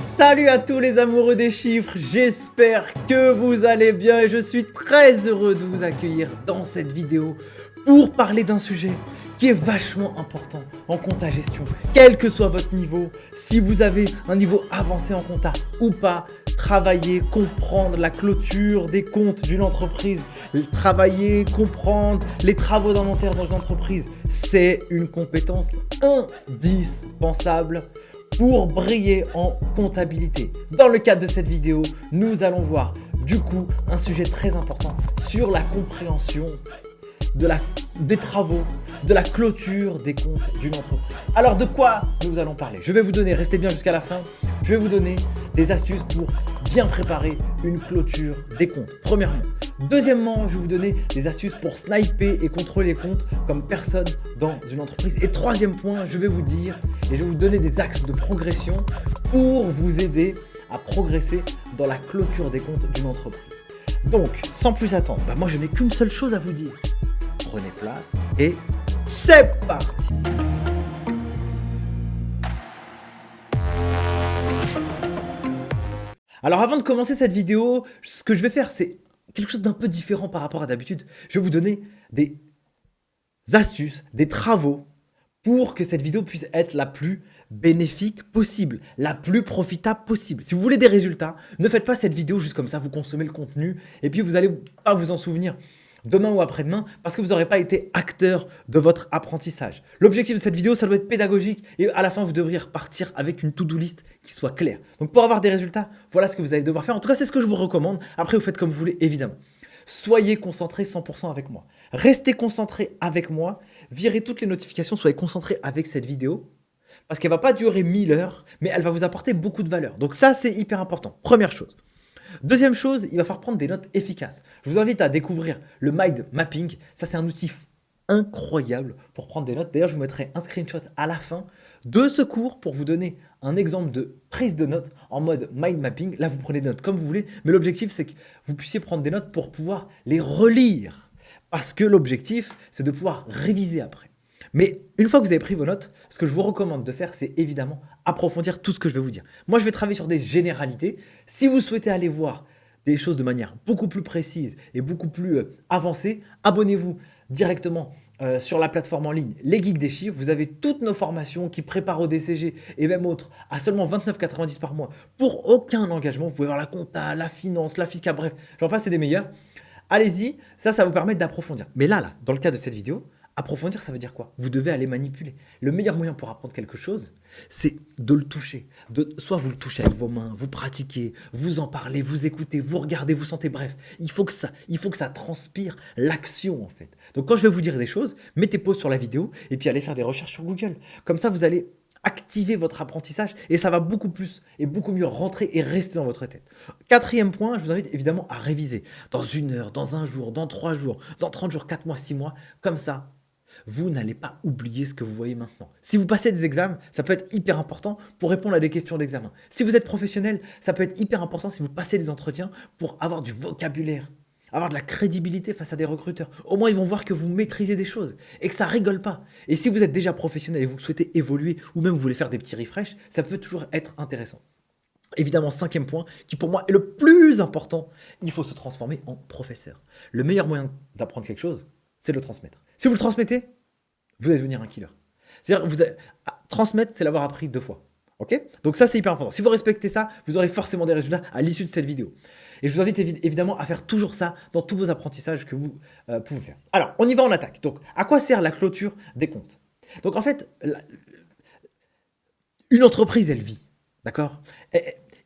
Salut à tous les amoureux des chiffres, j'espère que vous allez bien et je suis très heureux de vous accueillir dans cette vidéo pour parler d'un sujet qui est vachement important en compta gestion, quel que soit votre niveau, si vous avez un niveau avancé en compta ou pas. Travailler, comprendre la clôture des comptes d'une entreprise, travailler, comprendre les travaux d'inventaire dans une entreprise, c'est une compétence indispensable pour briller en comptabilité. Dans le cadre de cette vidéo, nous allons voir du coup un sujet très important sur la compréhension des travaux, de la clôture des comptes d'une entreprise. Alors de quoi nous allons parler? Je vais vous donner, restez bien jusqu'à la fin, je vais vous donner des astuces pour bien préparer une clôture des comptes, premièrement. Deuxièmement, je vais vous donner des astuces pour sniper et contrôler les comptes comme personne dans une entreprise. Et troisième point, je vais vous dire et je vais vous donner des axes de progression pour vous aider à progresser dans la clôture des comptes d'une entreprise. Donc, sans plus attendre, moi je n'ai qu'une seule chose à vous dire. Prenez place et c'est parti! Alors avant de commencer cette vidéo, ce que je vais faire, c'est quelque chose d'un peu différent par rapport à d'habitude. Je vais vous donner des astuces, des travaux pour que cette vidéo puisse être la plus bénéfique possible, la plus profitable possible. Si vous voulez des résultats, ne faites pas cette vidéo juste comme ça, vous consommez le contenu et puis vous n'allez pas vous en souvenir demain ou après-demain parce que vous n'aurez pas été acteur de votre apprentissage. L'objectif de cette vidéo, ça doit être pédagogique et à la fin, vous devriez repartir avec une to-do list qui soit claire. Donc pour avoir des résultats, voilà ce que vous allez devoir faire. En tout cas, c'est ce que je vous recommande. Après, vous faites comme vous voulez, évidemment. Soyez concentrés 100% avec moi. Restez concentrés avec moi. Virez toutes les notifications. Soyez concentrés avec cette vidéo parce qu'elle ne va pas durer 1000 heures, mais elle va vous apporter beaucoup de valeur. Donc ça, c'est hyper important. Première chose. Deuxième chose, il va falloir prendre des notes efficaces. Je vous invite à découvrir le mind mapping. Ça, c'est un outil incroyable pour prendre des notes. D'ailleurs, je vous mettrai un screenshot à la fin de ce cours pour vous donner un exemple de prise de notes en mode mind mapping. Là, vous prenez des notes comme vous voulez, mais l'objectif, c'est que vous puissiez prendre des notes pour pouvoir les relire. Parce que l'objectif, c'est de pouvoir réviser après. Mais une fois que vous avez pris vos notes, ce que je vous recommande de faire, c'est évidemment approfondir tout ce que je vais vous dire. Moi, je vais travailler sur des généralités. Si vous souhaitez aller voir des choses de manière beaucoup plus précise et beaucoup plus avancée, abonnez-vous directement sur la plateforme en ligne Les Geeks des Chiffres. Vous avez toutes nos formations qui préparent au DCG et même autres à seulement 29,90 par mois pour aucun engagement. Vous pouvez voir la compta, la finance, la fiscale, bref, j'en passe, c'est des meilleurs. Allez-y, ça va vous permettre d'approfondir. Mais là, dans le cas de cette vidéo, approfondir, ça veut dire quoi? Vous devez aller manipuler. Le meilleur moyen pour apprendre quelque chose, c'est de le toucher. Soit vous le touchez avec vos mains, vous pratiquez, vous en parlez, vous écoutez, vous regardez, vous sentez, bref. Il faut que ça transpire l'action en fait. Donc quand je vais vous dire des choses, mettez pause sur la vidéo et puis allez faire des recherches sur Google. Comme ça, vous allez activer votre apprentissage et ça va beaucoup plus et beaucoup mieux rentrer et rester dans votre tête. Quatrième point, je vous invite évidemment à réviser dans 1 heure, dans 1 jour, dans 3 jours, dans 30 jours, 4 mois, 6 mois, comme ça. Vous n'allez pas oublier ce que vous voyez maintenant. Si vous passez des examens, ça peut être hyper important pour répondre à des questions d'examen. Si vous êtes professionnel, ça peut être hyper important si vous passez des entretiens pour avoir du vocabulaire, avoir de la crédibilité face à des recruteurs. Au moins, ils vont voir que vous maîtrisez des choses et que ça rigole pas. Et si vous êtes déjà professionnel et vous souhaitez évoluer ou même vous voulez faire des petits refresh, ça peut toujours être intéressant. Évidemment, 5e point, qui pour moi est le plus important, il faut se transformer en professeur. Le meilleur moyen d'apprendre quelque chose, c'est de le transmettre. Si vous le transmettez, vous allez devenir un killer. C'est-à-dire, transmettre, c'est l'avoir appris 2 fois. Ok? Donc ça, c'est hyper important. Si vous respectez ça, vous aurez forcément des résultats à l'issue de cette vidéo. Et je vous invite évidemment à faire toujours ça dans tous vos apprentissages que vous pouvez faire. Alors, on y va en attaque. Donc, à quoi sert la clôture des comptes? Donc, en fait, une entreprise, elle vit. D'accord?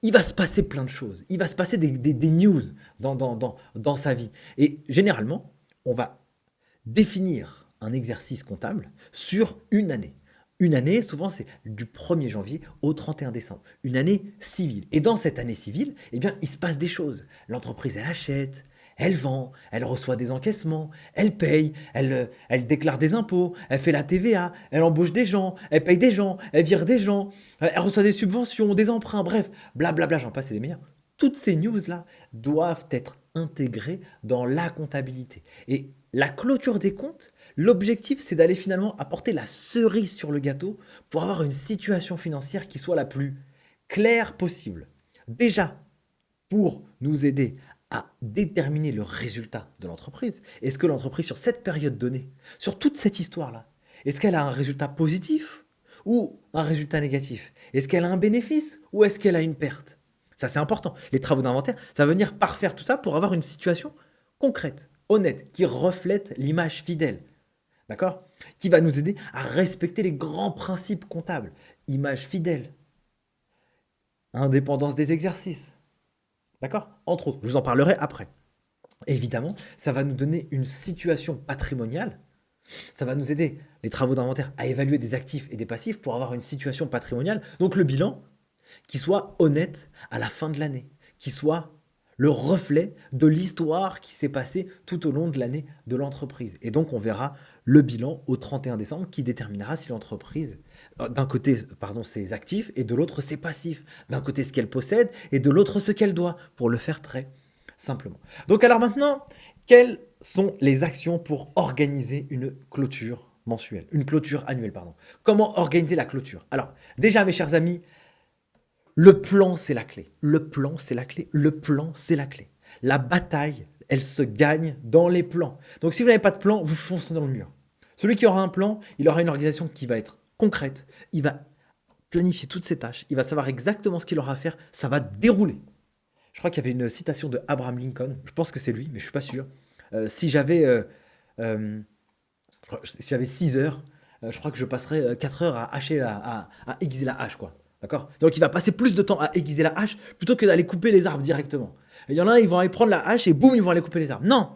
Il va se passer plein de choses. Il va se passer des news dans sa vie. Et généralement, on va définir un exercice comptable sur une année. Une année, souvent, c'est du 1er janvier au 31 décembre. Une année civile. Et dans cette année civile, eh bien, il se passe des choses. L'entreprise, elle achète, elle vend, elle reçoit des encaissements, elle paye, elle déclare des impôts, elle fait la TVA, elle embauche des gens, elle paye des gens, elle vire des gens, elle reçoit des subventions, des emprunts, bref, blablabla, j'en passe, c'est des meilleurs. Toutes ces news-là doivent être intégrées dans la comptabilité. Et la clôture des comptes, l'objectif, c'est d'aller finalement apporter la cerise sur le gâteau pour avoir une situation financière qui soit la plus clair possible. Déjà, pour nous aider à déterminer le résultat de l'entreprise. Est-ce que l'entreprise, sur cette période donnée, sur toute cette histoire-là, est-ce qu'elle a un résultat positif ou un résultat négatif? Est-ce qu'elle a un bénéfice ou est-ce qu'elle a une perte? Ça, c'est important. Les travaux d'inventaire, ça va venir parfaire tout ça pour avoir une situation concrète, honnête, qui reflète l'image fidèle. D'accord? Qui va nous aider à respecter les grands principes comptables. Image fidèle, indépendance des exercices. D'accord? Entre autres, je vous en parlerai après. Évidemment, ça va nous donner une situation patrimoniale. Ça va nous aider, les travaux d'inventaire, à évaluer des actifs et des passifs pour avoir une situation patrimoniale. Donc le bilan, qui soit honnête à la fin de l'année, qui soit le reflet de l'histoire qui s'est passée tout au long de l'année de l'entreprise. Et donc on verra le bilan au 31 décembre qui déterminera si l'entreprise, d'un côté, ses actifs et de l'autre ses passifs. D'un côté ce qu'elle possède et de l'autre ce qu'elle doit, pour le faire très simplement. Donc alors maintenant, quelles sont les actions pour organiser une clôture mensuelle, une clôture annuelle, pardon. Comment organiser la clôture? Alors déjà mes chers amis, le plan, c'est la clé. Le plan, c'est la clé. Le plan, c'est la clé. La bataille, elle se gagne dans les plans. Donc, si vous n'avez pas de plan, vous foncez dans le mur. Celui qui aura un plan, il aura une organisation qui va être concrète. Il va planifier toutes ses tâches. Il va savoir exactement ce qu'il aura à faire. Ça va dérouler. Je crois qu'il y avait une citation de Abraham Lincoln. Je pense que c'est lui, mais je ne suis pas sûr. Si j'avais 6 heures, je crois que je passerais 4 heures à aiguiser la hache, quoi. D'accord? Donc il va passer plus de temps à aiguiser la hache plutôt que d'aller couper les arbres directement. Il y en a, ils vont aller prendre la hache et boum, ils vont aller couper les arbres. Non,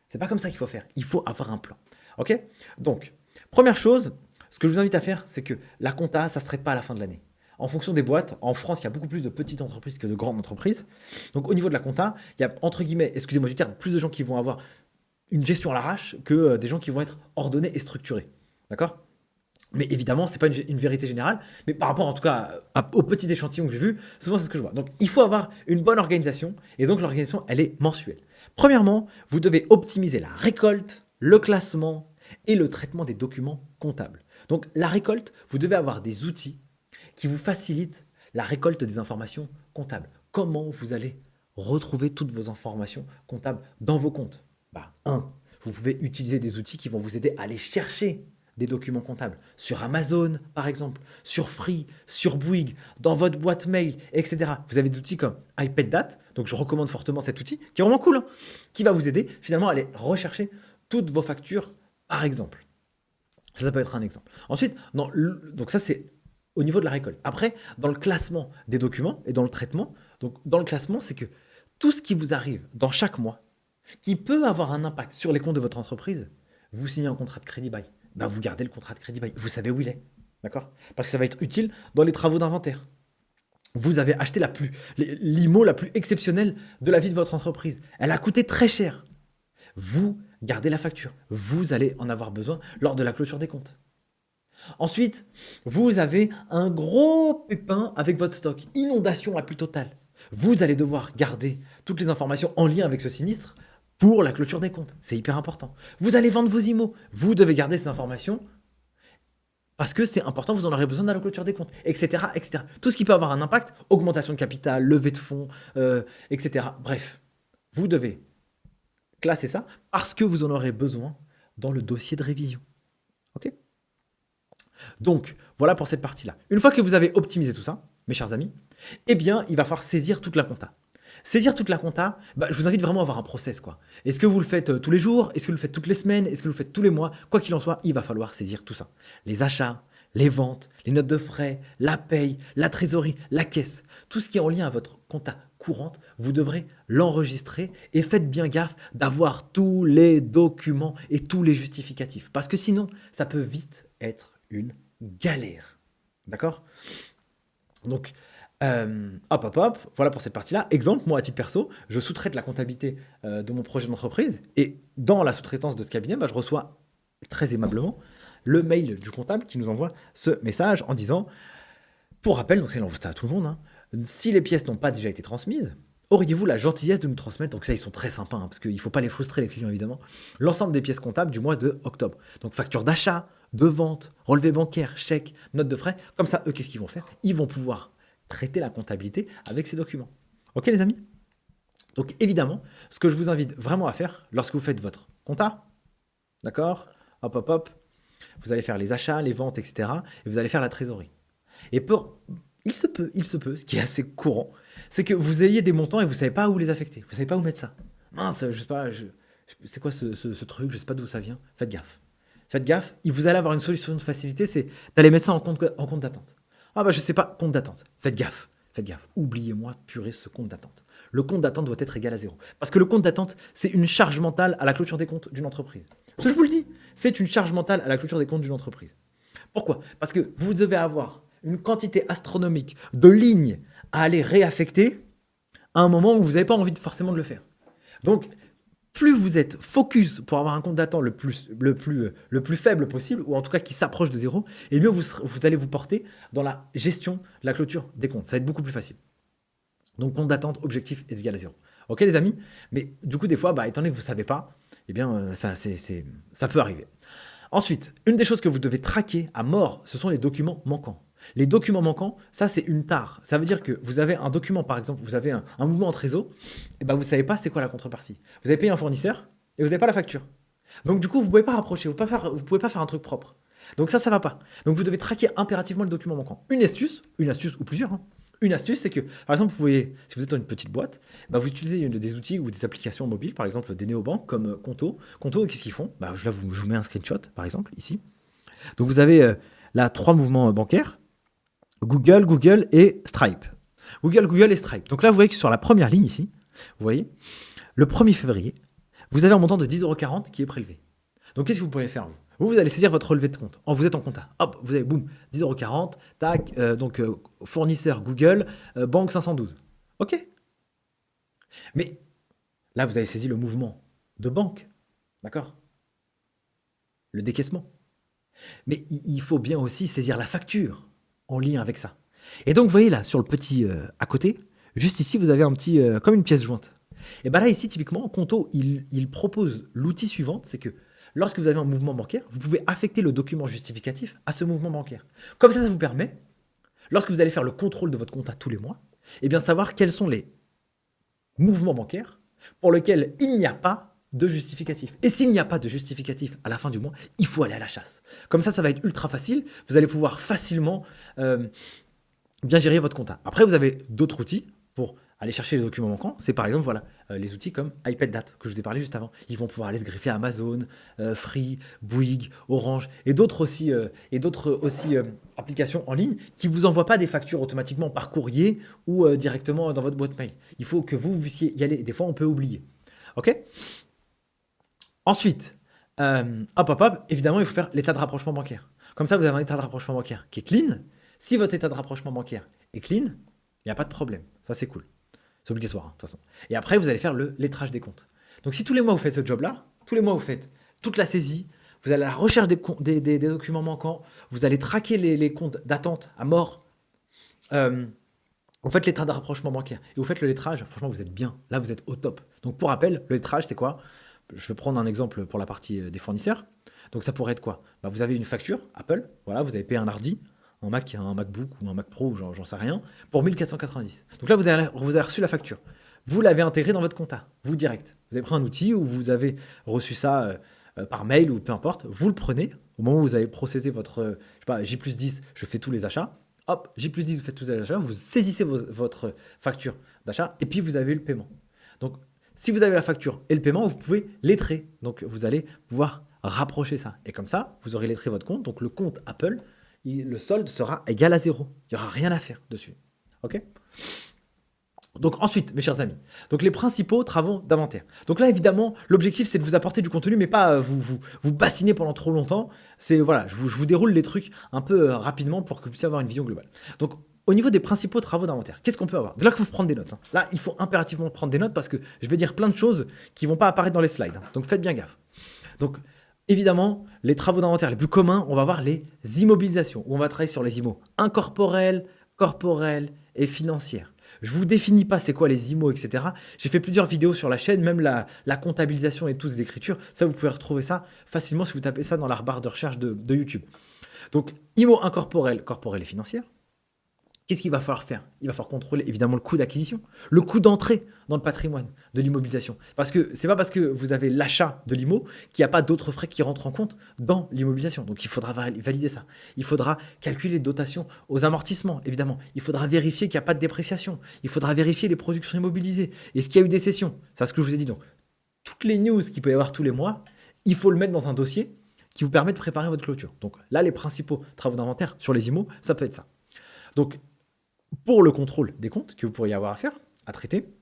c'est pas comme ça qu'il faut faire. Il faut avoir un plan. Ok? Donc, première chose, ce que je vous invite à faire, c'est que la compta, ça ne se traite pas à la fin de l'année. En fonction des boîtes, en France, il y a beaucoup plus de petites entreprises que de grandes entreprises. Donc au niveau de la compta, il y a, entre guillemets, excusez-moi du terme, plus de gens qui vont avoir une gestion à l'arrache que des gens qui vont être ordonnés et structurés. D'accord? Mais évidemment, ce n'est pas une vérité générale, mais par rapport en tout cas aux petits échantillons que j'ai vus, souvent c'est ce que je vois. Donc il faut avoir une bonne organisation, et donc l'organisation, elle est mensuelle. Premièrement, vous devez optimiser la récolte, le classement et le traitement des documents comptables. Donc la récolte, vous devez avoir des outils qui vous facilitent la récolte des informations comptables. Comment vous allez retrouver toutes vos informations comptables dans vos comptes? Vous pouvez utiliser des outils qui vont vous aider à aller chercher des documents comptables sur Amazon, par exemple, sur Free, sur Bouygues, dans votre boîte mail, etc. Vous avez des outils comme iPadDate, donc je recommande fortement cet outil, qui est vraiment cool, qui va vous aider finalement à aller rechercher toutes vos factures, par exemple. Ça peut être un exemple. Ensuite, donc ça c'est au niveau de la récolte. Après, dans le classement des documents et dans le traitement, donc dans le classement, c'est que tout ce qui vous arrive dans chaque mois, qui peut avoir un impact sur les comptes de votre entreprise, vous signez un contrat de crédit bail. Vous gardez le contrat de crédit bail. Vous savez où il est. D'accord? Parce que ça va être utile dans les travaux d'inventaire. Vous avez acheté l'IMO la plus exceptionnelle de la vie de votre entreprise. Elle a coûté très cher. Vous gardez la facture. Vous allez en avoir besoin lors de la clôture des comptes. Ensuite, vous avez un gros pépin avec votre stock. Inondation la plus totale. Vous allez devoir garder toutes les informations en lien avec ce sinistre pour la clôture des comptes. C'est hyper important. Vous allez vendre vos IMO. Vous devez garder ces informations parce que c'est important, vous en aurez besoin dans la clôture des comptes, etc., etc. Tout ce qui peut avoir un impact, augmentation de capital, levée de fonds, etc. Bref, vous devez classer ça parce que vous en aurez besoin dans le dossier de révision. Ok? Donc, voilà pour cette partie-là. Une fois que vous avez optimisé tout ça, mes chers amis, eh bien, il va falloir saisir toute la compta. Saisir toute la compta, je vous invite vraiment à avoir un process, quoi. Est-ce que vous le faites tous les jours? Est-ce que vous le faites toutes les semaines? Est-ce que vous le faites tous les mois? Quoi qu'il en soit, il va falloir saisir tout ça. Les achats, les ventes, les notes de frais, la paye, la trésorerie, la caisse. Tout ce qui est en lien à votre compta courante, vous devrez l'enregistrer et faites bien gaffe d'avoir tous les documents et tous les justificatifs. Parce que sinon, ça peut vite être une galère. D'accord? Donc, voilà pour cette partie-là. Exemple, moi à titre perso, je sous-traite la comptabilité de mon projet d'entreprise et dans la sous-traitance de ce cabinet, je reçois très aimablement le mail du comptable qui nous envoie ce message en disant, pour rappel, donc c'est ça à tout le monde, si les pièces n'ont pas déjà été transmises, auriez-vous la gentillesse de nous transmettre, donc ça ils sont très sympas, parce qu'il ne faut pas les frustrer les clients évidemment, l'ensemble des pièces comptables du mois de octobre. Donc facture d'achat, de vente, relevé bancaire, chèque, note de frais, comme ça eux qu'est-ce qu'ils vont faire? Ils vont pouvoir traiter la comptabilité avec ces documents. Ok les amis? Donc évidemment, ce que je vous invite vraiment à faire lorsque vous faites votre compta, d'accord? Hop, hop, hop. Vous allez faire les achats, les ventes, etc. Et vous allez faire la trésorerie. Et il se peut, ce qui est assez courant, c'est que vous ayez des montants et vous ne savez pas où les affecter. Vous ne savez pas où mettre ça. Mince, je sais pas, c'est quoi ce truc, je ne sais pas d'où ça vient. Faites gaffe. Faites gaffe, vous allez avoir une solution de facilité, c'est d'aller mettre ça en compte d'attente. Ah bah je sais pas, compte d'attente. Faites gaffe. Oubliez-moi, purée, ce compte d'attente. Le compte d'attente doit être égal à 0. Parce que le compte d'attente, c'est une charge mentale à la clôture des comptes d'une entreprise. Parce que je vous le dis, c'est une charge mentale à la clôture des comptes d'une entreprise. Pourquoi? Parce que vous devez avoir une quantité astronomique de lignes à aller réaffecter à un moment où vous n'avez pas envie forcément de le faire. Donc, plus vous êtes focus pour avoir un compte d'attente le plus faible possible, ou en tout cas qui s'approche de 0, et mieux vous allez vous porter dans la gestion de la clôture des comptes. Ça va être beaucoup plus facile. Donc, compte d'attente, objectif est égal à 0. Ok les amis? Mais du coup, des fois, étant donné que vous ne savez pas, eh bien, ça peut arriver. Ensuite, une des choses que vous devez traquer à mort, ce sont les documents manquants. Les documents manquants, ça c'est une tare. Ça veut dire que vous avez un document, par exemple, vous avez un mouvement en trésor, et vous ne savez pas c'est quoi la contrepartie. Vous avez payé un fournisseur et vous n'avez pas la facture. Donc du coup, vous ne pouvez pas rapprocher, vous ne pouvez pas faire un truc propre. Donc ça ne va pas. Donc vous devez traquer impérativement le document manquant. Une astuce ou plusieurs, hein. Une astuce, c'est que, par exemple, si vous êtes dans une petite boîte, vous utilisez des outils ou des applications mobiles, par exemple des néobanques comme Conto. Conto, qu'est-ce qu'ils font? Là, je vous mets un screenshot, par exemple, ici. Donc vous avez là 3 mouvements bancaires. Google et Stripe. Google et Stripe. Donc là, vous voyez que sur la première ligne ici, vous voyez, le 1er février, vous avez un montant de 10,40 € qui est prélevé. Donc qu'est-ce que vous pouvez faire vous allez saisir votre relevé de compte. Vous êtes en compta. Hop, vous avez boum, 10,40 €, tac, fournisseur Google, banque 512. Ok. Mais là, vous avez saisi le mouvement de banque. D'accord? Le décaissement. Mais il faut bien aussi saisir la facture en lien avec ça. Et donc, vous voyez là, sur le petit à côté, juste ici, vous avez un petit, comme une pièce jointe. Et là, ici, typiquement, Conto, il propose l'outil suivant, c'est que lorsque vous avez un mouvement bancaire, vous pouvez affecter le document justificatif à ce mouvement bancaire. Comme ça vous permet, lorsque vous allez faire le contrôle de votre compta tous les mois, savoir quels sont les mouvements bancaires pour lesquels il n'y a pas de justificatif. Et s'il n'y a pas de justificatif à la fin du mois, il faut aller à la chasse. Comme ça va être ultra facile. Vous allez pouvoir facilement bien gérer votre compta. Après, vous avez d'autres outils pour aller chercher les documents manquants. C'est par exemple les outils comme iPadDate que je vous ai parlé juste avant. Ils vont pouvoir aller se greffer à Amazon, Free, Bouygues, Orange et d'autres aussi, applications en ligne qui ne vous envoient pas des factures automatiquement par courrier ou directement dans votre boîte mail. Il faut que vous puissiez y aller. Des fois, on peut oublier. Ok? Ensuite, évidemment, il faut faire l'état de rapprochement bancaire. Comme ça, vous avez un état de rapprochement bancaire qui est clean. Si votre état de rapprochement bancaire est clean, il n'y a pas de problème. Ça, c'est cool. C'est obligatoire, de toute façon. Et après, vous allez faire le lettrage des comptes. Donc, si tous les mois, vous faites ce job-là, tous les mois, vous faites toute la saisie, vous allez à la recherche des documents manquants, vous allez traquer les comptes d'attente à mort, vous faites l'état de rapprochement bancaire et vous faites le lettrage, franchement, vous êtes bien. Là, vous êtes au top. Donc, pour rappel, le lettrage, c'est quoi? Je vais prendre un exemple pour la partie des fournisseurs. Donc, ça pourrait être quoi? Vous avez une facture, Apple, voilà, vous avez payé un hardy, un MacBook ou un Mac Pro, j'en sais rien, pour 1490. Donc là, vous avez reçu la facture. Vous l'avez intégrée dans votre compta, vous direct. Vous avez pris un outil où vous avez reçu ça par mail ou peu importe. Vous le prenez, au moment où vous avez processé votre, J+10, je fais tous les achats. Hop, J+10, vous faites tous les achats, vous saisissez votre facture d'achat et puis vous avez le paiement. Donc, si vous avez la facture et le paiement, vous pouvez lettrer. Donc, vous allez pouvoir rapprocher ça. Et comme ça, vous aurez lettré votre compte. Donc, le compte Apple, le solde sera égal à 0. Il n'y aura rien à faire dessus. Ok? Donc ensuite, mes chers amis, donc les principaux travaux d'inventaire. Donc là, évidemment, l'objectif, c'est de vous apporter du contenu, mais pas vous bassiner pendant trop longtemps. C'est voilà, je vous déroule les trucs un peu rapidement pour que vous puissiez avoir une vision globale. Donc, au niveau des principaux travaux d'inventaire, qu'est-ce qu'on peut avoir? Déjà qu'il faut prendre des notes. Là, il faut impérativement prendre des notes parce que je vais dire plein de choses qui ne vont pas apparaître dans les slides. Donc, faites bien gaffe. Donc, évidemment, les travaux d'inventaire les plus communs, on va voir les immobilisations, où on va travailler sur les IMO incorporels, corporels et financières. Je ne vous définis pas c'est quoi les IMO, etc. J'ai fait plusieurs vidéos sur la chaîne, même la comptabilisation et toutes les écritures. Ça, vous pouvez retrouver ça facilement si vous tapez ça dans la barre de recherche de YouTube. Donc, IMO incorporel, corporel et financière. Qu'est-ce qu'il va falloir faire? Il va falloir contrôler évidemment le coût d'acquisition, le coût d'entrée dans le patrimoine de l'immobilisation. Parce que c'est pas parce que vous avez l'achat de l'IMO qu'il n'y a pas d'autres frais qui rentrent en compte dans l'immobilisation. Donc il faudra valider ça. Il faudra calculer les dotations aux amortissements, évidemment. Il faudra vérifier qu'il n'y a pas de dépréciation. Il faudra vérifier les productions immobilisées. Est-ce qu'il y a eu des cessions? C'est ce que je vous ai dit. Donc toutes les news qu'il peut y avoir tous les mois, il faut le mettre dans un dossier qui vous permet de préparer votre clôture. Donc là, les principaux travaux d'inventaire sur les IMO, ça peut être ça. Donc pour le contrôle des comptes que vous pourriez avoir à faire, à traiter,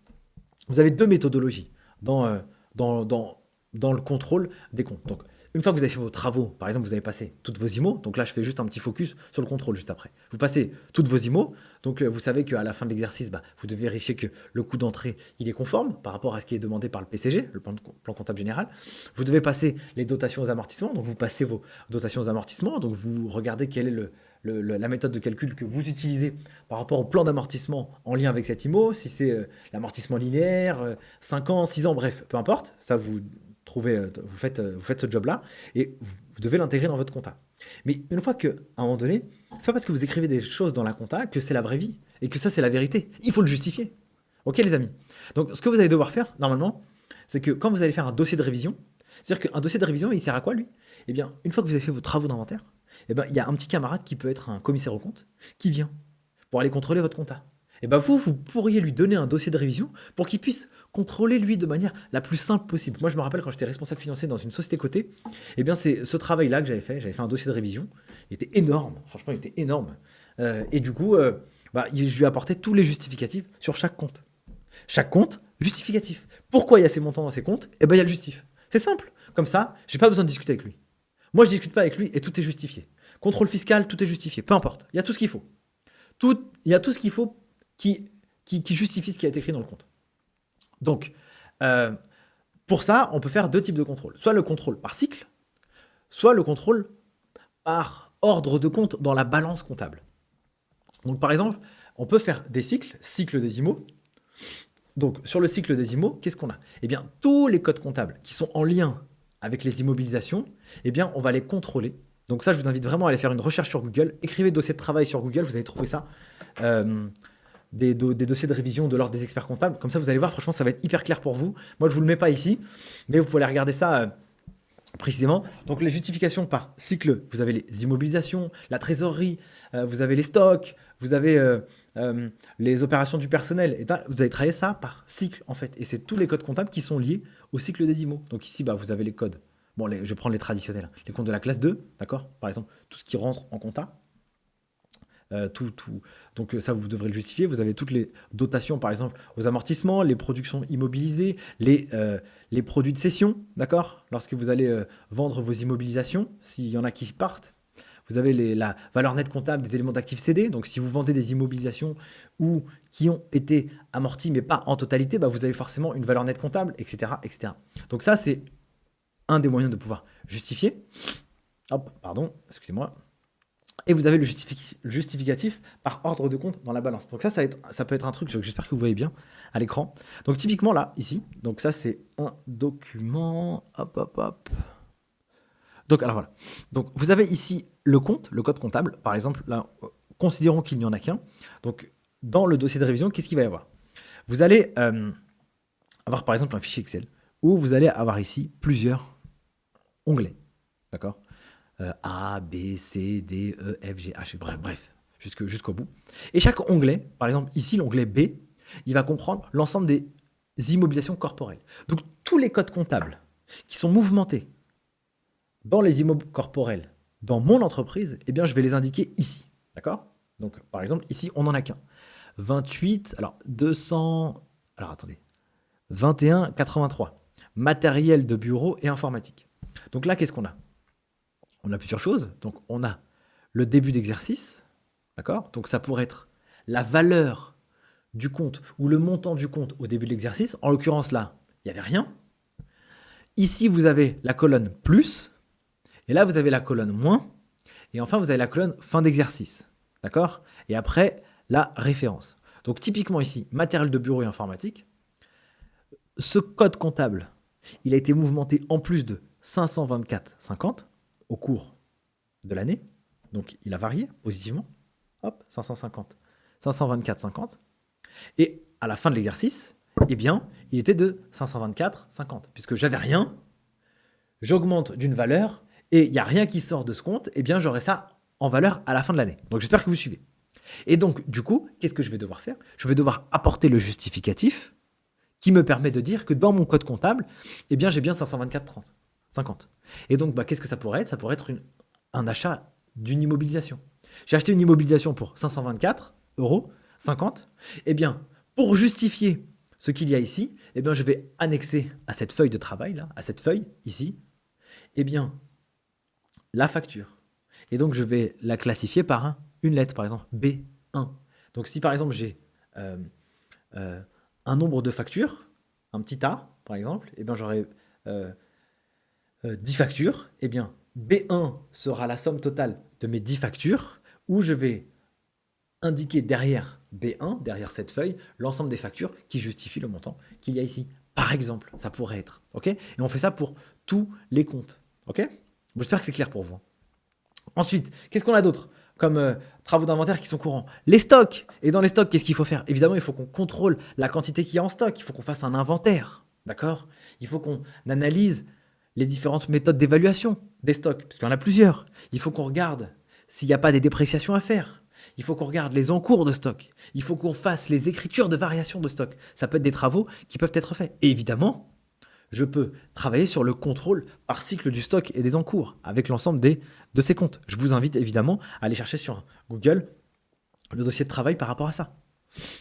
vous avez deux méthodologies dans le contrôle des comptes. Donc, une fois que vous avez fait vos travaux, par exemple, vous avez passé toutes vos IMO, donc là, je fais juste un petit focus sur le contrôle juste après. Vous passez toutes vos IMO, donc vous savez qu'à la fin de l'exercice, vous devez vérifier que le coût d'entrée, il est conforme par rapport à ce qui est demandé par le PCG, le plan comptable général. Vous devez passer les dotations aux amortissements, donc vous passez vos dotations aux amortissements, donc vous regardez quelle est la méthode de calcul que vous utilisez par rapport au plan d'amortissement en lien avec cette IMO, si c'est l'amortissement linéaire, 5 ans, 6 ans, bref, peu importe, ça vous faites ce job-là et vous devez l'intégrer dans votre compta. Mais une fois qu'à un moment donné, c'est pas parce que vous écrivez des choses dans la compta que c'est la vraie vie et que ça c'est la vérité. Il faut le justifier. Ok les amis? Donc ce que vous allez devoir faire normalement, c'est que quand vous allez faire un dossier de révision, c'est-à-dire qu'un dossier de révision, il sert à quoi lui? Eh bien, une fois que vous avez fait vos travaux d'inventaire, eh ben, il y a un petit camarade qui peut être un commissaire aux comptes qui vient pour aller contrôler votre compta. Et ben vous pourriez lui donner un dossier de révision pour qu'il puisse contrôler lui de manière la plus simple possible. Moi, je me rappelle quand j'étais responsable financier dans une société cotée, eh bien c'est ce travail-là que j'avais fait. J'avais fait un dossier de révision. Il était énorme, franchement, il était énorme. Et du coup, je lui ai apporté tous les justificatifs sur chaque compte. Chaque compte, justificatif. Pourquoi il y a ces montants dans ces comptes? Eh ben il y a le justif. C'est simple. Comme ça, j'ai pas besoin de discuter avec lui. Moi, je discute pas avec lui et tout est justifié. Contrôle fiscal, tout est justifié. Peu importe. Il y a tout ce qu'il faut. Il y a tout ce qu'il faut qui justifie ce qui a été écrit dans le compte. Donc, pour ça, on peut faire deux types de contrôle. Soit le contrôle par cycle, soit le contrôle par ordre de compte dans la balance comptable. Donc, par exemple, on peut faire des cycles des IMO. Donc, sur le cycle des IMO, qu'est-ce qu'on a? Eh bien, tous les codes comptables qui sont en lien avec les immobilisations, eh bien, on va les contrôler. Donc ça, je vous invite vraiment à aller faire une recherche sur Google. Écrivez dossier de travail sur Google, vous allez trouver ça. Des dossiers de révision de l'ordre des experts comptables. Comme ça, vous allez voir, franchement, ça va être hyper clair pour vous. Moi, je ne vous le mets pas ici, mais vous pouvez aller regarder ça précisément. Donc, les justifications par cycle, vous avez les immobilisations, la trésorerie, vous avez les stocks, vous avez les opérations du personnel. Et vous allez travailler ça par cycle, en fait. Et c'est tous les codes comptables qui sont liés au cycle des IMO. Donc ici, vous avez les codes. Bon, je vais prendre les traditionnels. Les comptes de la classe 2, d'accord? Par exemple, tout ce qui rentre en compta. Donc ça, vous devrez le justifier. Vous avez toutes les dotations, par exemple, aux amortissements, les productions immobilisées, les produits de cession, d'accord? Lorsque vous allez vendre vos immobilisations, s'il y en a qui partent, vous avez la valeur nette comptable des éléments d'actifs cédés. Donc si vous vendez des immobilisations ou qui ont été amortis, mais pas en totalité, vous avez forcément une valeur nette comptable, etc., etc. Donc ça, c'est un des moyens de pouvoir justifier. Hop, pardon, excusez-moi. Et vous avez le justificatif par ordre de compte dans la balance. Donc ça peut être un truc, j'espère que vous voyez bien à l'écran. Donc typiquement là, ici, donc ça c'est un document, hop. Donc alors voilà, donc vous avez ici le compte, le code comptable, par exemple, là, considérons qu'il n'y en a qu'un. Donc dans le dossier de révision, qu'est-ce qu'il va y avoir? Vous allez avoir par exemple un fichier Excel où vous allez avoir ici plusieurs onglets, d'accord? A, B, C, D, E, F, G, H, bref, jusqu'au bout. Et chaque onglet, par exemple ici l'onglet B, il va comprendre l'ensemble des immobilisations corporelles. Donc tous les codes comptables qui sont mouvementés dans les immeubles corporels dans mon entreprise, eh bien je vais les indiquer ici, d'accord? Donc par exemple ici on n'en a qu'un. 28, alors 200, alors attendez, 21, 83, matériel de bureau et informatique. Donc là qu'est-ce qu'on a? On a plusieurs choses. Donc, on a le début d'exercice, d'accord? Donc, ça pourrait être la valeur du compte ou le montant du compte au début de l'exercice. En l'occurrence, là, il n'y avait rien. Ici, vous avez la colonne plus. Et là, vous avez la colonne moins. Et enfin, vous avez la colonne fin d'exercice, d'accord? Et après, la référence. Donc, typiquement ici, matériel de bureau et informatique. Ce code comptable, il a été mouvementé en plus de 524,50 au cours de l'année, donc il a varié positivement, hop, 550, 524,50. Et à la fin de l'exercice, eh bien, il était de 524,50. Puisque j'avais rien, j'augmente d'une valeur et il n'y a rien qui sort de ce compte, eh bien, j'aurai ça en valeur à la fin de l'année. Donc, j'espère que vous suivez. Et donc, du coup, qu'est-ce que je vais devoir faire? Je vais devoir apporter le justificatif qui me permet de dire que dans mon code comptable, eh bien, j'ai bien 524,50. Et donc, qu'est-ce que ça pourrait être? Ça pourrait être un achat d'une immobilisation. J'ai acheté une immobilisation pour 524,50 €. Eh bien, pour justifier ce qu'il y a ici, eh bien, je vais annexer à cette feuille de travail, là, à cette feuille, ici, eh bien, la facture. Et donc, je vais la classifier par une lettre, par exemple, B1. Donc, si par exemple, j'ai un nombre de factures, un petit A, par exemple, eh bien, j'aurai 10 factures. Eh bien, B1 sera la somme totale de mes 10 factures, où je vais indiquer derrière B1, derrière cette feuille, l'ensemble des factures qui justifient le montant qu'il y a ici. Par exemple, ça pourrait être. Ok? Et on fait ça pour tous les comptes. Ok? J'espère que c'est clair pour vous. Ensuite, qu'est-ce qu'on a d'autre comme travaux d'inventaire qui sont courants? Les stocks. Et dans les stocks, qu'est-ce qu'il faut faire? Évidemment, il faut qu'on contrôle la quantité qu'il y a en stock. Il faut qu'on fasse un inventaire. D'accord? Il faut qu'on analyse les différentes méthodes d'évaluation des stocks, parce qu'il y en a plusieurs. Il faut qu'on regarde s'il n'y a pas des dépréciations à faire. Il faut qu'on regarde les encours de stock. Il faut qu'on fasse les écritures de variation de stock. Ça peut être des travaux qui peuvent être faits. Et évidemment, je peux travailler sur le contrôle par cycle du stock et des encours avec l'ensemble de ces comptes. Je vous invite évidemment à aller chercher sur Google le dossier de travail par rapport à ça.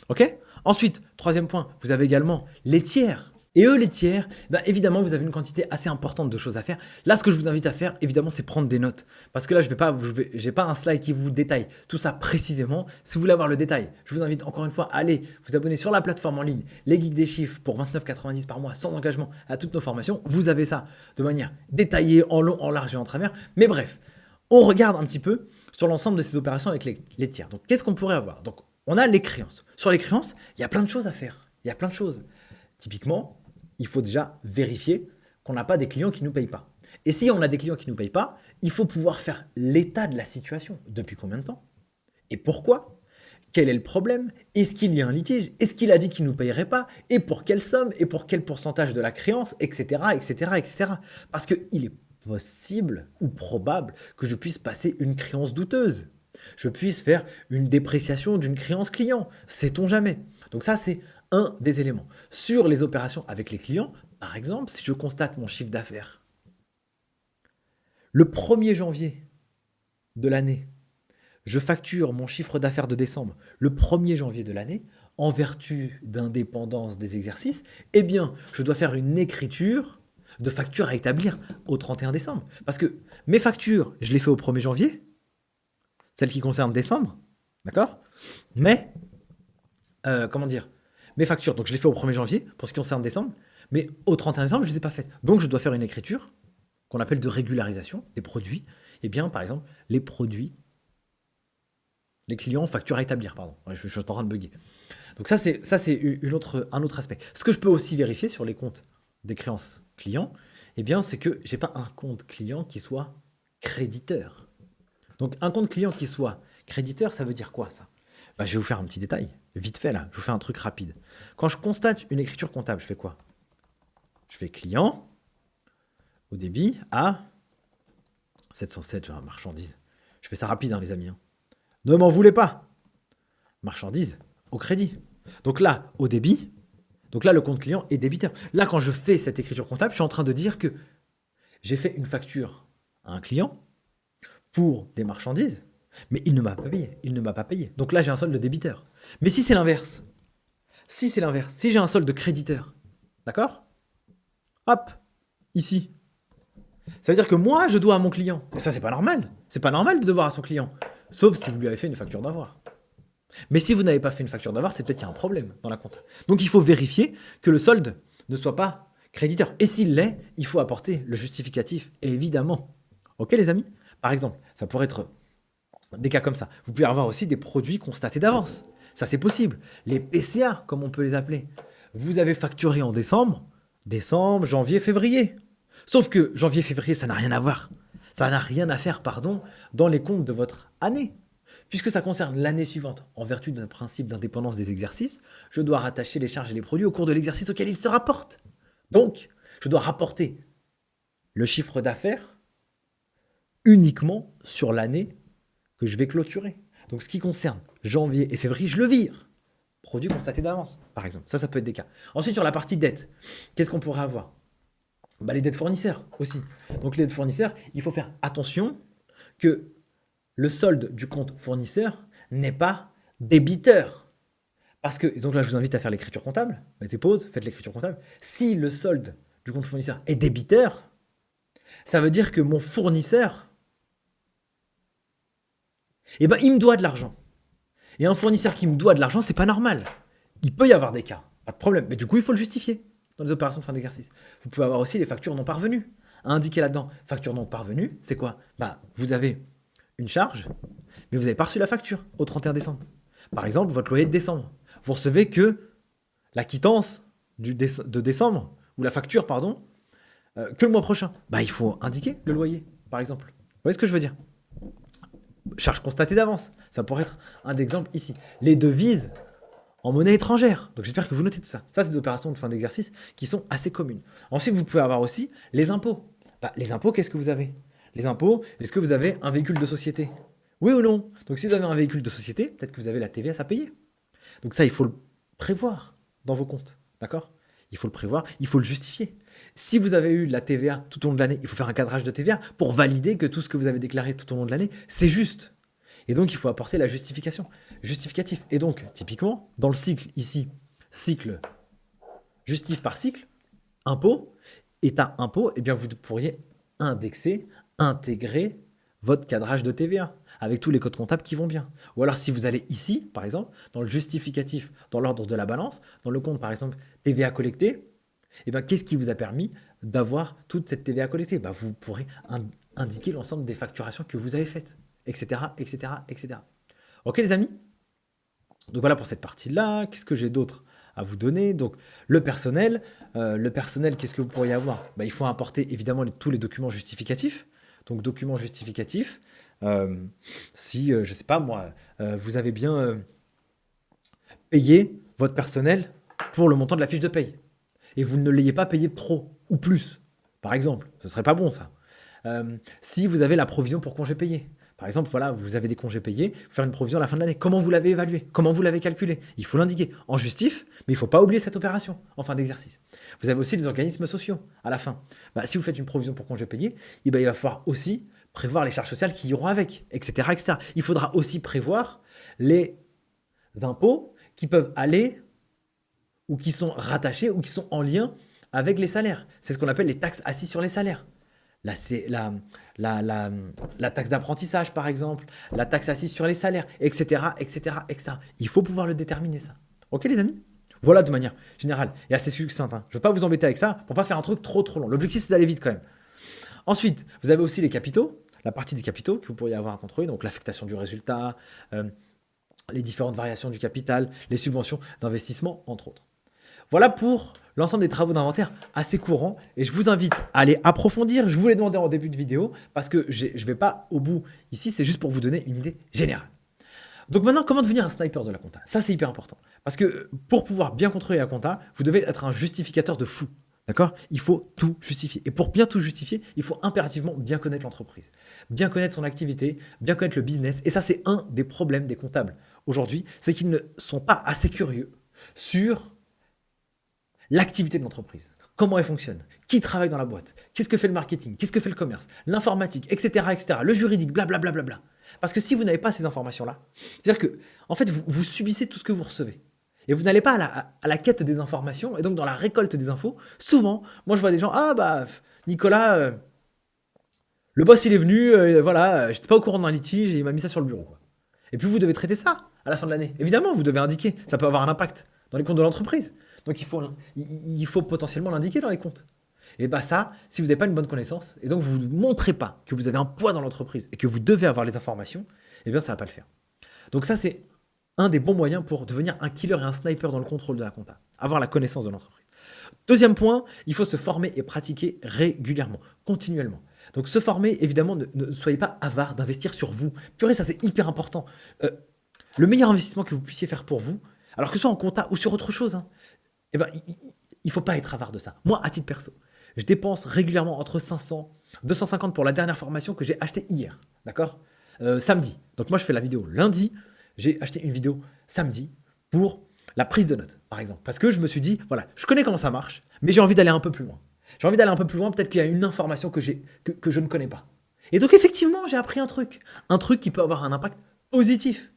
Ok? Ensuite, troisième point, vous avez également les tiers. Et eux, les tiers, évidemment, vous avez une quantité assez importante de choses à faire. Là, ce que je vous invite à faire, évidemment, c'est prendre des notes. Parce que là, je n'ai pas un slide qui vous détaille tout ça précisément. Si vous voulez avoir le détail, je vous invite encore une fois à aller vous abonner sur la plateforme en ligne, les Geeks des chiffres, pour 29,90 € par mois, sans engagement à toutes nos formations. Vous avez ça de manière détaillée, en long, en large et en travers. Mais bref, on regarde un petit peu sur l'ensemble de ces opérations avec les tiers. Donc, qu'est-ce qu'on pourrait avoir? Donc, on a les créances. Sur les créances, il y a plein de choses à faire. Il y a plein de choses. Typiquement, il faut déjà vérifier qu'on n'a pas des clients qui ne nous payent pas. Et si on a des clients qui ne nous payent pas, il faut pouvoir faire l'état de la situation. Depuis combien de temps? Et pourquoi? Quel est le problème? Est-ce qu'il y a un litige? Est-ce qu'il a dit qu'il ne nous payerait pas? Et pour quelle somme? Et pour quel pourcentage de la créance? Etc. etc., etc. Parce qu'il est possible ou probable que je puisse passer une créance douteuse. Je puisse faire une dépréciation d'une créance client. Sait-on jamais? Donc ça, c'est un des éléments. Sur les opérations avec les clients, par exemple, si je constate mon chiffre d'affaires, le 1er janvier de l'année, je facture mon chiffre d'affaires de décembre le 1er janvier de l'année, en vertu d'indépendance des exercices, eh bien, je dois faire une écriture de facture à établir au 31 décembre. Parce que mes factures, je les fais au 1er janvier, celles qui concernent décembre, d'accord? Mais, mes factures, donc je les fais au 1er janvier pour ce qui concerne décembre, mais au 31 décembre, je ne les ai pas faites. Donc, je dois faire une écriture qu'on appelle de régularisation des produits. Eh bien, par exemple, les produits, les clients facture à établir, pardon. Je suis en train de bugger. Donc ça, c'est un autre aspect. Ce que je peux aussi vérifier sur les comptes des créances clients, eh bien, c'est que je n'ai pas un compte client qui soit créditeur. Donc, un compte client qui soit créditeur, ça veut dire quoi, ça? Je vais vous faire un petit détail, vite fait là, je vous fais un truc rapide. Quand je constate une écriture comptable, je fais quoi? Je fais client, au débit, à 707, marchandise. Je fais ça rapide, les amis. Ne m'en voulez pas. Marchandise, au crédit. Donc là, au débit, donc là, le compte client est débiteur. Là, quand je fais cette écriture comptable, je suis en train de dire que j'ai fait une facture à un client pour des marchandises, mais il ne m'a pas payé. Il ne m'a pas payé. Donc là, j'ai un solde de débiteur. Mais si c'est l'inverse, si j'ai un solde de créditeur, d'accord? Hop, ici. Ça veut dire que moi, je dois à mon client. Et ça, c'est pas normal. C'est pas normal de devoir à son client. Sauf si vous lui avez fait une facture d'avoir. Mais si vous n'avez pas fait une facture d'avoir, c'est peut-être qu'il y a un problème dans la compte. Donc il faut vérifier que le solde ne soit pas créditeur. Et s'il l'est, il faut apporter le justificatif, évidemment. Ok les amis? Par exemple, ça pourrait être des cas comme ça. Vous pouvez avoir aussi des produits constatés d'avance. Ça, c'est possible. Les PCA, comme on peut les appeler. Vous avez facturé en décembre, janvier, février. Sauf que janvier, février, ça n'a rien à voir. Ça n'a rien à faire, dans les comptes de votre année. Puisque ça concerne l'année suivante, en vertu d'un principe d'indépendance des exercices, je dois rattacher les charges et les produits au cours de l'exercice auquel ils se rapportent. Donc, je dois rapporter le chiffre d'affaires uniquement sur l'année que je vais clôturer. Donc, ce qui concerne janvier et février, je le vire. Produit constaté d'avance, par exemple. Ça peut être des cas. Ensuite, sur la partie dette, qu'est-ce qu'on pourrait avoir? Les dettes fournisseurs aussi. Donc, les dettes fournisseurs, il faut faire attention que le solde du compte fournisseur n'est pas débiteur. Parce que, et donc là, je vous invite à faire l'écriture comptable. Mettez pause, faites l'écriture comptable. Si le solde du compte fournisseur est débiteur, ça veut dire que mon fournisseur, il me doit de l'argent. Et un fournisseur qui me doit de l'argent, c'est pas normal. Il peut y avoir des cas, pas de problème. Mais du coup, il faut le justifier dans les opérations de fin d'exercice. Vous pouvez avoir aussi les factures non parvenues. À indiquer là-dedans, facture non parvenue, c'est quoi? Vous avez une charge, mais vous n'avez pas reçu la facture au 31 décembre. Par exemple, votre loyer de décembre. Vous recevez que la quittance de décembre, ou la facture, pardon, que le mois prochain. Il faut indiquer le loyer, par exemple. Vous voyez ce que je veux dire? Charge constatée d'avance. Ça pourrait être un exemple ici. Les devises en monnaie étrangère. Donc j'espère que vous notez tout ça. Ça, c'est des opérations de fin d'exercice qui sont assez communes. Ensuite, vous pouvez avoir aussi les impôts. Les impôts, qu'est-ce que vous avez? Les impôts, est-ce que vous avez un véhicule de société? Oui ou non? Donc si vous avez un véhicule de société, peut-être que vous avez la TVS à payer. Donc ça, il faut le prévoir dans vos comptes. D'accord? Il faut le prévoir, il faut le justifier. Si vous avez eu de la TVA tout au long de l'année, il faut faire un cadrage de TVA pour valider que tout ce que vous avez déclaré tout au long de l'année, c'est juste. Et donc, il faut apporter la justification. Justificatif. Et donc, typiquement, dans le cycle ici, cycle justif par cycle, impôt, état impôt, vous pourriez indexer, intégrer votre cadrage de TVA avec tous les codes comptables qui vont bien. Ou alors, si vous allez ici, par exemple, dans le justificatif, dans l'ordre de la balance, dans le compte, par exemple, TVA collectée, qu'est-ce qui vous a permis d'avoir toute cette TVA collectée? Vous pourrez indiquer l'ensemble des facturations que vous avez faites, etc., etc., etc. Ok, les amis? Donc voilà pour cette partie-là. Qu'est-ce que j'ai d'autre à vous donner? Donc le personnel, qu'est-ce que vous pourriez avoir? Il faut importer évidemment tous les documents justificatifs. Donc documents justificatifs, si, je sais pas moi, vous avez bien payé votre personnel pour le montant de la fiche de paye. Et vous ne l'ayez pas payé trop ou plus, par exemple. Ce serait pas bon, ça. Si vous avez la provision pour congés payés. Par exemple, voilà, vous avez des congés payés, vous faire une provision à la fin de l'année. Comment vous l'avez évalué? Comment vous l'avez calculé? Il faut l'indiquer en justif, mais il ne faut pas oublier cette opération en fin d'exercice. Vous avez aussi les organismes sociaux à la fin. Si vous faites une provision pour congés payés, il va falloir aussi prévoir les charges sociales qui iront avec, etc., etc. Il faudra aussi prévoir les impôts qui peuvent aller ou qui sont rattachés ou qui sont en lien avec les salaires. C'est ce qu'on appelle les taxes assises sur les salaires. Là, c'est la taxe d'apprentissage, par exemple, la taxe assise sur les salaires, etc., etc., etc. Il faut pouvoir le déterminer, ça. Ok, les amis? Voilà, de manière générale et assez succincte. Je ne vais pas vous embêter avec ça pour ne pas faire un truc trop long. L'objectif, c'est d'aller vite quand même. Ensuite, vous avez aussi les capitaux, la partie des capitaux que vous pourriez avoir à contrôler, donc l'affectation du résultat, les différentes variations du capital, les subventions d'investissement, entre autres. Voilà pour l'ensemble des travaux d'inventaire assez courants et je vous invite à aller approfondir. Je vous l'ai demandé en début de vidéo parce que je ne vais pas au bout ici, c'est juste pour vous donner une idée générale. Donc maintenant, comment devenir un sniper de la compta? Ça, c'est hyper important. Parce que pour pouvoir bien contrôler la compta, vous devez être un justificateur de fou. D'accord? Il faut tout justifier. Et pour bien tout justifier, il faut impérativement bien connaître l'entreprise, bien connaître son activité, bien connaître le business. Et ça, c'est un des problèmes des comptables aujourd'hui, c'est qu'ils ne sont pas assez curieux sur l'activité de l'entreprise, comment elle fonctionne, qui travaille dans la boîte, qu'est-ce que fait le marketing, qu'est-ce que fait le commerce, l'informatique, etc., etc., le juridique, blablabla. Bla, bla, bla. Parce que si vous n'avez pas ces informations-là, c'est-à-dire que, en fait, vous subissez tout ce que vous recevez. Et vous n'allez pas à la quête des informations, et donc dans la récolte des infos, souvent, moi je vois des gens, Nicolas, le boss il est venu, voilà, j'étais pas au courant d'un litige, et il m'a mis ça sur le bureau, quoi. Et puis vous devez traiter ça à la fin de l'année. Évidemment, vous devez indiquer, ça peut avoir un impact dans les comptes de l'entreprise. Donc il faut potentiellement l'indiquer dans les comptes. Et ça, si vous n'avez pas une bonne connaissance, et donc vous ne montrez pas que vous avez un poids dans l'entreprise et que vous devez avoir les informations, ça ne va pas le faire. Donc ça, c'est un des bons moyens pour devenir un killer et un sniper dans le contrôle de la compta. Avoir la connaissance de l'entreprise. Deuxième point, il faut se former et pratiquer régulièrement, continuellement. Donc se former, évidemment, ne soyez pas avare d'investir sur vous. Purée, ça c'est hyper important. Le meilleur investissement que vous puissiez faire pour vous, alors que ce soit en compta ou sur autre chose, hein, eh ben, il faut pas être avare de ça. Moi, à titre perso, je dépense régulièrement entre 500, 250 pour la dernière formation que j'ai achetée hier, d'accord? Samedi. Donc moi, je fais la vidéo lundi, j'ai acheté une vidéo samedi pour la prise de notes, par exemple. Parce que je me suis dit, voilà, je connais comment ça marche, mais j'ai envie d'aller un peu plus loin. J'ai envie d'aller un peu plus loin, peut-être qu'il y a une information que je ne connais pas. Et donc, effectivement, j'ai appris un truc qui peut avoir un impact positif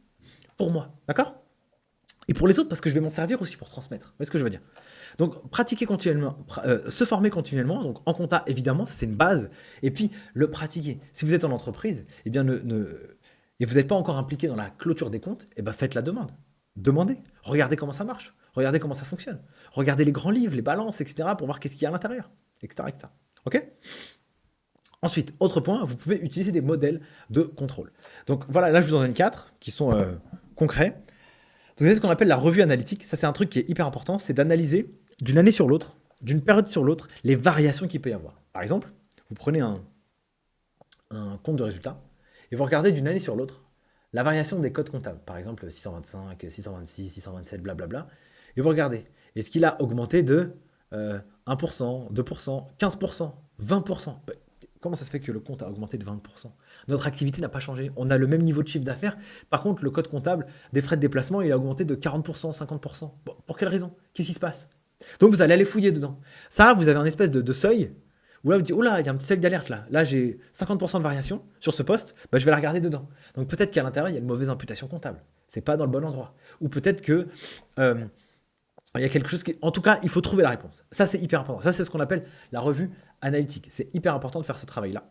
pour moi, d'accord? Et pour les autres, parce que je vais m'en servir aussi pour transmettre. Vous voyez ce que je veux dire? Donc, pratiquer continuellement, se former continuellement, donc en compta, évidemment, ça c'est une base, et puis le pratiquer. Si vous êtes en entreprise, eh bien, et vous n'êtes pas encore impliqué dans la clôture des comptes, eh bien, faites la demande. Demandez, regardez comment ça marche, regardez comment ça fonctionne, regardez les grands livres, les balances, etc., pour voir qu'est-ce qu'il y a à l'intérieur, etc., etc. Ok? Ensuite, autre point, vous pouvez utiliser des modèles de contrôle. Donc voilà, là je vous en donne 4 qui sont concrets. Vous avez ce qu'on appelle la revue analytique. Ça, c'est un truc qui est hyper important, c'est d'analyser d'une année sur l'autre, d'une période sur l'autre, les variations qu'il peut y avoir. Par exemple, vous prenez un compte de résultat et vous regardez d'une année sur l'autre la variation des codes comptables. Par exemple, 625, 626, 627, blablabla. Et vous regardez, est-ce qu'il a augmenté de 1%, 2%, 15%, 20%? Comment ça se fait que le compte a augmenté de 20%? Notre activité n'a pas changé. On a le même niveau de chiffre d'affaires. Par contre, le code comptable des frais de déplacement, il a augmenté de 40%, 50%. Bon, pour quelle raison? Qu'est-ce qui se passe? Donc, vous allez aller fouiller dedans. Ça, vous avez un espèce de seuil où là, vous dites, oh là, il y a un petit seuil d'alerte là. Là, j'ai 50% de variation sur ce poste. Bah, je vais la regarder dedans. Donc, peut-être qu'à l'intérieur, il y a une mauvaise imputation comptable. C'est pas dans le bon endroit. Ou peut-être que il y a quelque chose qui... En tout cas, il faut trouver la réponse. Ça, c'est hyper important. Ça, c'est ce qu'on appelle la revue analytique. C'est hyper important de faire ce travail-là.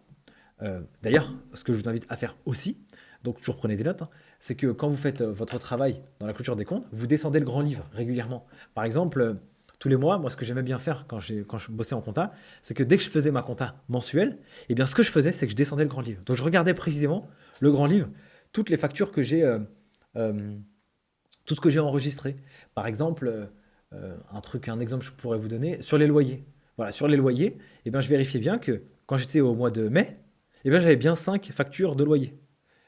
D'ailleurs, ce que je vous invite à faire aussi, donc toujours prenez des notes, hein, c'est que quand vous faites votre travail dans la clôture des comptes, vous descendez le grand livre régulièrement. Par exemple, tous les mois, moi, ce que j'aimais bien faire quand je bossais en compta, c'est que dès que je faisais ma compta mensuelle, eh bien, ce que je faisais, c'est que je descendais le grand livre. Donc, je regardais précisément le grand livre, toutes les factures que j'ai, tout ce que j'ai enregistré. Par exemple... un exemple que je pourrais vous donner, sur les loyers. Voilà, sur les loyers, eh bien, je vérifiais bien que quand j'étais au mois de mai, eh bien, j'avais bien 5 factures de loyer.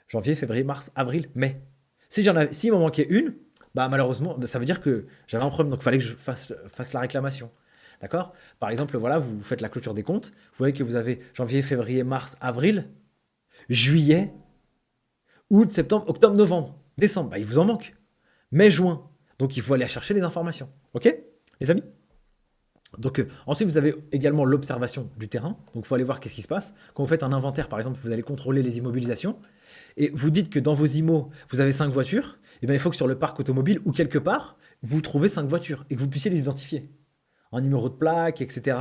Janvier, février, mars, avril, mai. S'il m'en manquait une, bah, malheureusement, ça veut dire que j'avais un problème, donc il fallait que je fasse la réclamation. D'accord? Par exemple, voilà, vous faites la clôture des comptes, vous voyez que vous avez janvier, février, mars, avril, juillet, août, septembre, octobre, novembre, décembre. Bah, il vous en manque. Mai, juin. Donc, il faut aller chercher les informations. OK, les amis? Donc, ensuite, vous avez également l'observation du terrain. Donc, il faut aller voir qu'est-ce qui se passe. Quand vous faites un inventaire, par exemple, vous allez contrôler les immobilisations. Et vous dites que dans vos immos, vous avez 5 voitures. Et bien, il faut que sur le parc automobile ou quelque part, vous trouvez 5 voitures et que vous puissiez les identifier. En numéro de plaque, etc.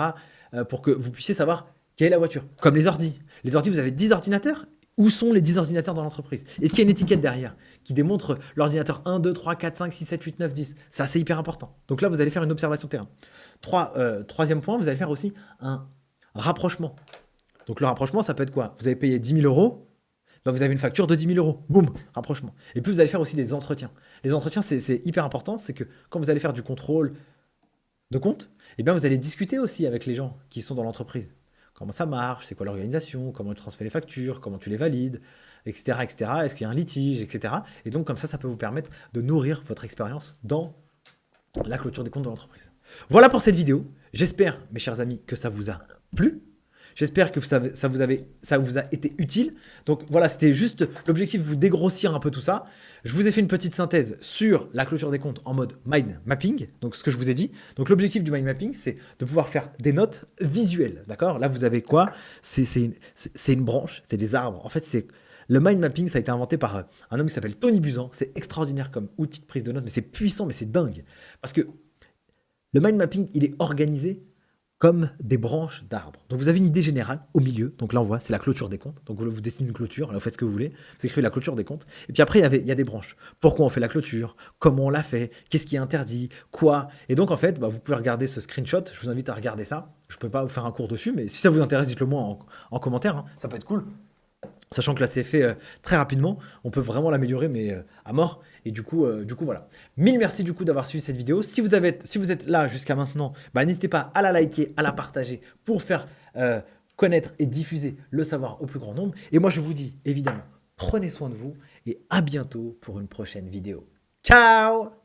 Pour que vous puissiez savoir quelle est la voiture. Comme les ordis. Les ordis, vous avez 10 ordinateurs. Où sont les 10 ordinateurs dans l'entreprise? Est-ce qu'il y a une étiquette derrière qui démontre l'ordinateur 1, 2, 3, 4, 5, 6, 7, 8, 9, 10? Ça, c'est hyper important. Donc là, vous allez faire une observation terrain. Troisième point, vous allez faire aussi un rapprochement. Donc le rapprochement, ça peut être quoi? Vous avez payé 10 000 euros, bah, vous avez une facture de 10 000 euros. Boum, rapprochement. Et puis vous allez faire aussi des entretiens. Les entretiens, c'est hyper important. C'est que quand vous allez faire du contrôle de compte, eh bien, vous allez discuter aussi avec les gens qui sont dans l'entreprise. Comment ça marche, c'est quoi l'organisation, comment tu transfères les factures, comment tu les valides, etc. etc. Est-ce qu'il y a un litige, etc. Et donc comme ça peut vous permettre de nourrir votre expérience dans la clôture des comptes de l'entreprise. Voilà pour cette vidéo. J'espère, mes chers amis, que ça vous a plu. J'espère que ça vous a été utile. Donc voilà, c'était juste l'objectif de vous dégrossir un peu tout ça. Je vous ai fait une petite synthèse sur la clôture des comptes en mode mind mapping, donc ce que je vous ai dit. Donc l'objectif du mind mapping, c'est de pouvoir faire des notes visuelles, d'accord? Là, vous avez quoi? C'est une branche, c'est des arbres. En fait, le mind mapping, ça a été inventé par un homme qui s'appelle Tony Buzan. C'est extraordinaire comme outil de prise de notes, mais c'est puissant, mais c'est dingue. Parce que le mind mapping, il est organisé comme des branches d'arbres. Donc vous avez une idée générale au milieu, donc là on voit, c'est la clôture des comptes, donc vous dessinez une clôture, là vous faites ce que vous voulez, vous écrivez la clôture des comptes, et puis après il y a des branches. Pourquoi on fait la clôture? Comment on l'a fait? Qu'est-ce qui est interdit? Quoi? Et donc en fait, vous pouvez regarder ce screenshot, je vous invite à regarder ça, je ne peux pas vous faire un cours dessus, mais si ça vous intéresse, dites-le moi en commentaire, hein. Ça peut être cool. Sachant que là c'est fait très rapidement, on peut vraiment l'améliorer, mais à mort. Et du coup voilà. Mille merci du coup d'avoir suivi cette vidéo. Si vous êtes là jusqu'à maintenant, n'hésitez pas à la liker, à la partager pour faire connaître et diffuser le savoir au plus grand nombre. Et moi, je vous dis, évidemment, prenez soin de vous et à bientôt pour une prochaine vidéo. Ciao!